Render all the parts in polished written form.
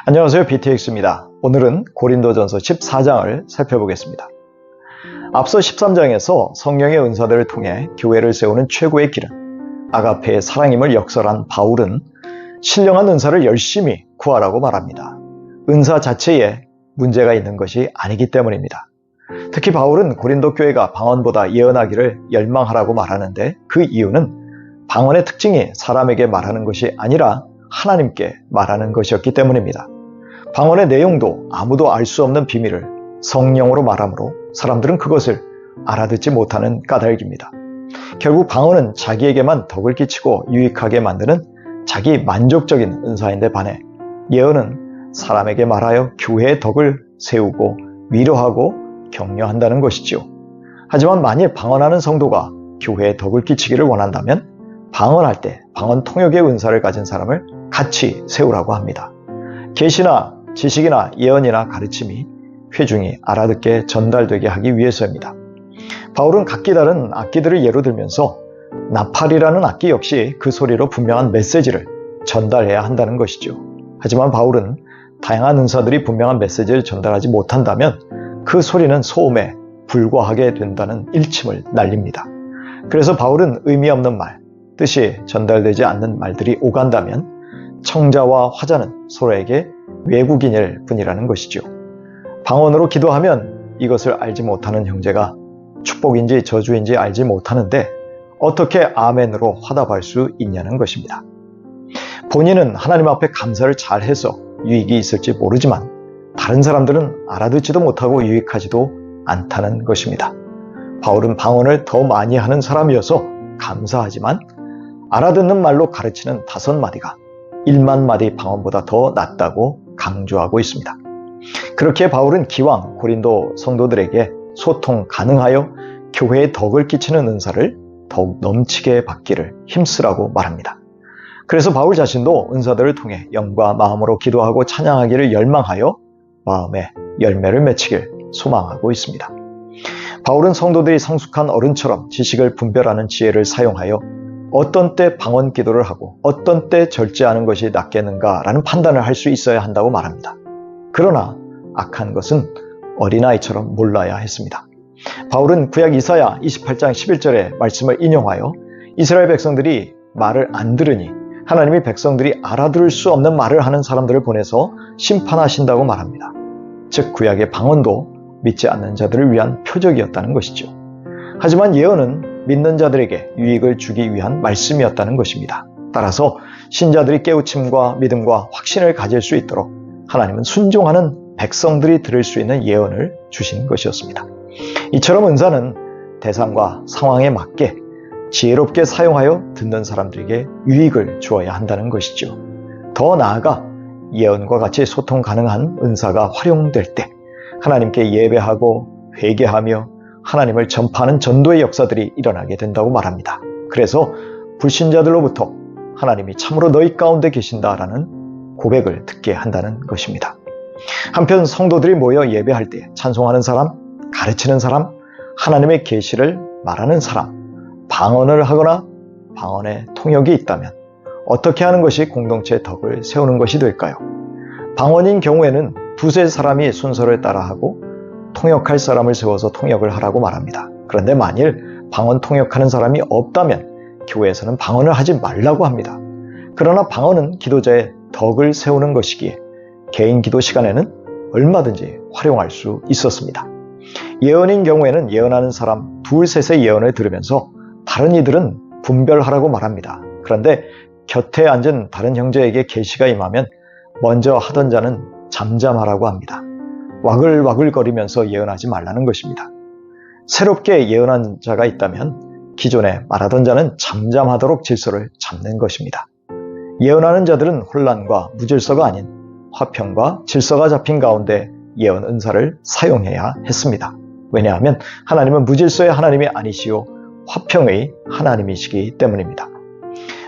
안녕하세요. BTX입니다. 오늘은 고린도전서 14장을 살펴보겠습니다. 앞서 13장에서 성령의 은사들을 통해 교회를 세우는 최고의 길은 아가페의 사랑임을 역설한 바울은 신령한 은사를 열심히 구하라고 말합니다. 은사 자체에 문제가 있는 것이 아니기 때문입니다. 특히 바울은 고린도 교회가 방언보다 예언하기를 열망하라고 말하는데 그 이유는 방언의 특징이 사람에게 말하는 것이 아니라 하나님께 말하는 것이었기 때문입니다. 방언의 내용도 아무도 알 수 없는 비밀을 성령으로 말하므로 사람들은 그것을 알아듣지 못하는 까닭입니다. 결국 방언은 자기에게만 덕을 끼치고 유익하게 만드는 자기 만족적인 은사인데 반해 예언은 사람에게 말하여 교회의 덕을 세우고 위로하고 격려한다는 것이죠. 하지만 만일 방언하는 성도가 교회에 덕을 끼치기를 원한다면 방언할 때 방언 통역의 은사를 가진 사람을 같이 세우라고 합니다. 계시나 지식이나 예언이나 가르침이 회중이 알아듣게 전달되게 하기 위해서입니다. 바울은 각기 다른 악기들을 예로 들면서 나팔이라는 악기 역시 그 소리로 분명한 메시지를 전달해야 한다는 것이죠. 하지만 바울은 다양한 은사들이 분명한 메시지를 전달하지 못한다면 그 소리는 소음에 불과하게 된다는 일침을 날립니다. 그래서 바울은 의미 없는 말, 뜻이 전달되지 않는 말들이 오간다면 청자와 화자는 서로에게 외국인일 뿐이라는 것이죠. 방언으로 기도하면 이것을 알지 못하는 형제가 축복인지 저주인지 알지 못하는데 어떻게 아멘으로 화답할 수 있냐는 것입니다. 본인은 하나님 앞에 감사를 잘해서 유익이 있을지 모르지만 다른 사람들은 알아듣지도 못하고 유익하지도 않다는 것입니다. 바울은 방언을 더 많이 하는 사람이어서 감사하지만 알아듣는 말로 가르치는 5마디가 1만 마디 방언보다 더 낫다고 강조하고 있습니다. 그렇게 바울은 기왕 고린도 성도들에게 소통 가능하여 교회에 덕을 끼치는 은사를 더욱 넘치게 받기를 힘쓰라고 말합니다. 그래서 바울 자신도 은사들을 통해 영과 마음으로 기도하고 찬양하기를 열망하여 마음에 열매를 맺히길 소망하고 있습니다. 바울은 성도들이 성숙한 어른처럼 지식을 분별하는 지혜를 사용하여 어떤 때 방언 기도를 하고 어떤 때 절제하는 것이 낫겠는가라는 판단을 할 수 있어야 한다고 말합니다. 그러나 악한 것은 어린아이처럼 몰라야 했습니다. 바울은 구약 이사야 28장 11절의 말씀을 인용하여 이스라엘 백성들이 말을 안 들으니 하나님이 백성들이 알아들을 수 없는 말을 하는 사람들을 보내서 심판하신다고 말합니다. 즉 구약의 방언도 믿지 않는 자들을 위한 표적이었다는 것이죠. 하지만 예언은 믿는 자들에게 유익을 주기 위한 말씀이었다는 것입니다. 따라서 신자들이 깨우침과 믿음과 확신을 가질 수 있도록 하나님은 순종하는 백성들이 들을 수 있는 예언을 주신 것이었습니다. 이처럼 은사는 대상과 상황에 맞게 지혜롭게 사용하여 듣는 사람들에게 유익을 주어야 한다는 것이죠. 더 나아가 예언과 같이 소통 가능한 은사가 활용될 때 하나님께 예배하고 회개하며 하나님을 전파하는 전도의 역사들이 일어나게 된다고 말합니다. 그래서 불신자들로부터 하나님이 참으로 너희 가운데 계신다라는 고백을 듣게 한다는 것입니다. 한편 성도들이 모여 예배할 때 찬송하는 사람, 가르치는 사람, 하나님의 계시를 말하는 사람, 방언을 하거나 방언의 통역이 있다면 어떻게 하는 것이 공동체의 덕을 세우는 것이 될까요? 방언인 경우에는 두세 사람이 순서를 따라하고 통역할 사람을 세워서 통역을 하라고 말합니다. 그런데 만일 방언 통역하는 사람이 없다면 교회에서는 방언을 하지 말라고 합니다. 그러나 방언은 기도자의 덕을 세우는 것이기에 개인 기도 시간에는 얼마든지 활용할 수 있었습니다. 예언인 경우에는 예언하는 사람 둘셋의 예언을 들으면서 다른 이들은 분별하라고 말합니다. 그런데 곁에 앉은 다른 형제에게 계시가 임하면 먼저 하던 자는 잠잠하라고 합니다. 와글와글거리면서 예언하지 말라는 것입니다. 새롭게 예언한 자가 있다면 기존에 말하던 자는 잠잠하도록 질서를 잡는 것입니다. 예언하는 자들은 혼란과 무질서가 아닌 화평과 질서가 잡힌 가운데 예언 은사를 사용해야 했습니다. 왜냐하면 하나님은 무질서의 하나님이 아니시오 화평의 하나님이시기 때문입니다.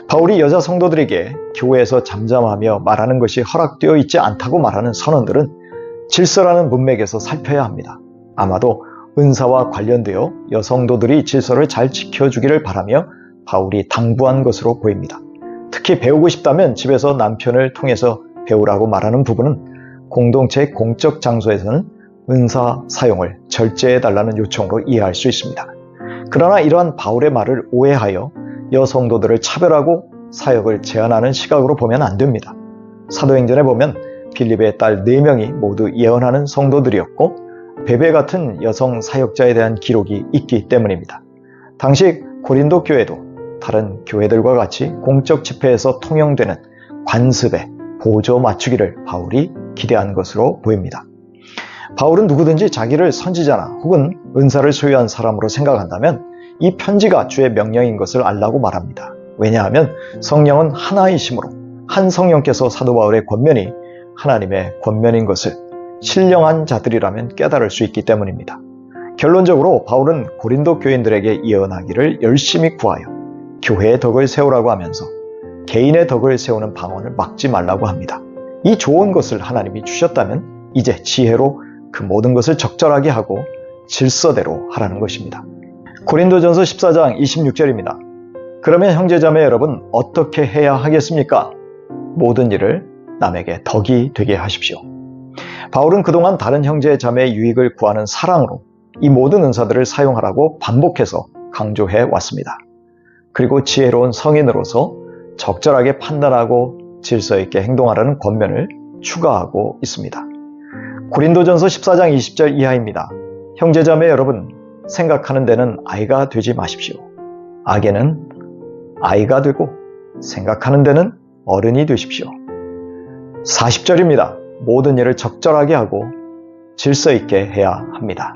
바울이 여자 성도들에게 교회에서 잠잠하며 말하는 것이 허락되어 있지 않다고 말하는 선언들은 질서라는 문맥에서 살펴야 합니다. 아마도 은사와 관련되어 여성도들이 질서를 잘 지켜주기를 바라며 바울이 당부한 것으로 보입니다. 특히 배우고 싶다면 집에서 남편을 통해서 배우라고 말하는 부분은 공동체의 공적 장소에서는 은사 사용을 절제해달라는 요청으로 이해할 수 있습니다. 그러나 이러한 바울의 말을 오해하여 여성도들을 차별하고 사역을 제한하는 시각으로 보면 안 됩니다. 사도행전에 보면 빌립의 딸 4명이 모두 예언하는 성도들이었고 베베 같은 여성 사역자에 대한 기록이 있기 때문입니다. 당시 고린도 교회도 다른 교회들과 같이 공적 집회에서 통용되는 관습에 보조 맞추기를 바울이 기대한 것으로 보입니다. 바울은 누구든지 자기를 선지자나 혹은 은사를 소유한 사람으로 생각한다면 이 편지가 주의 명령인 것을 알라고 말합니다. 왜냐하면 성령은 하나이심으로 한 성령께서 사도 바울의 권면이 하나님의 권면인 것을 신령한 자들이라면 깨달을 수 있기 때문입니다. 결론적으로 바울은 고린도 교인들에게 예언하기를 열심히 구하여 교회의 덕을 세우라고 하면서 개인의 덕을 세우는 방언을 막지 말라고 합니다. 이 좋은 것을 하나님이 주셨다면 이제 지혜로 그 모든 것을 적절하게 하고 질서대로 하라는 것입니다. 고린도전서 14장 26절입니다. 그러면 형제자매 여러분 어떻게 해야 하겠습니까? 모든 일을 남에게 덕이 되게 하십시오. 바울은 그동안 다른 형제자매의 유익을 구하는 사랑으로 이 모든 은사들을 사용하라고 반복해서 강조해 왔습니다. 그리고 지혜로운 성인으로서 적절하게 판단하고 질서 있게 행동하라는 권면을 추가하고 있습니다. 고린도전서 14장 20절 이하입니다. 형제자매 여러분, 생각하는 데는 아이가 되지 마십시오. 악에는 아이가 되고 생각하는 데는 어른이 되십시오. 40절입니다. 모든 일을 적절하게 하고 질서 있게 해야 합니다.